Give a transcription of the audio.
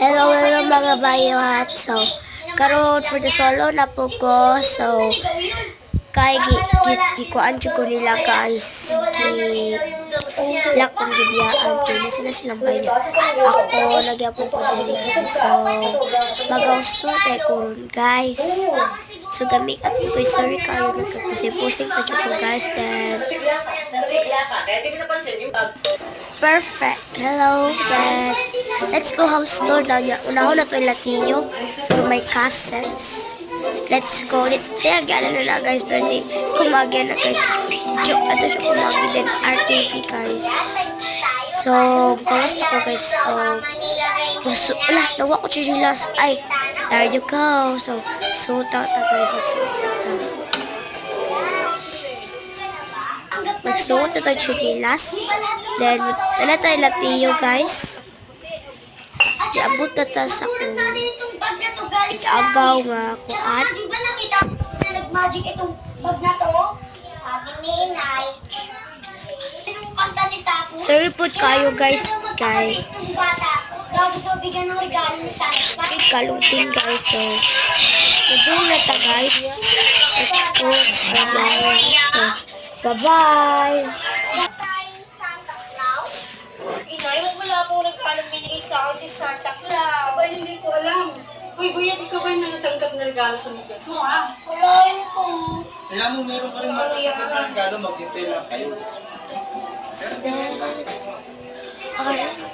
Hello mga bayot. So, karon for the solo na po ko. So, kay gikuan jud ko nila guys. Lakong gibiyaan kay nasa na silang bayan. Ako nagyapon po diri guys. So, mag-host kay kuron guys. So, gamit up po sorry kayo nagkapusing-pusing pa jud ko guys. Then, perfect. Hello, then let's go house tour na niya. Unahon na to yung Latino for my cassettes. Let's go. Let's kaya gala na guys. Pwede kumagyan na guys. Ato siya kumagyan din RTV guys. So, bawas na ko guys. So, wala, nawa ko chinilas. Ay, there you go. So, suot out na guys. Magsuot na tayo chinilas. Then, wala tayo Latino guys. Iabot na tayo sa kung agaw nga kuan. Di ba nakita mo na nag-magic itong bag na to? Sabi ni Inay. Sinong kanta ni Tapo? Sorry po kayo guys. Kay Itong bata. Daw bigyan ng regalo ni Santa. kaluting guys. So, nandun na ta guys. Let's go. So, bye-bye. Santa Claus? Inay, wala po nagkalang binigay sa akin si Santa Claus. Aba, hindi ko alam. Uy, Buyat, ikaw ba yung nanatanggap na regalo sa migas mo, ha? Wala yun po. Kaya mo, meron ka rin matatanggap na regalo, maghintay lang kayo. Okay.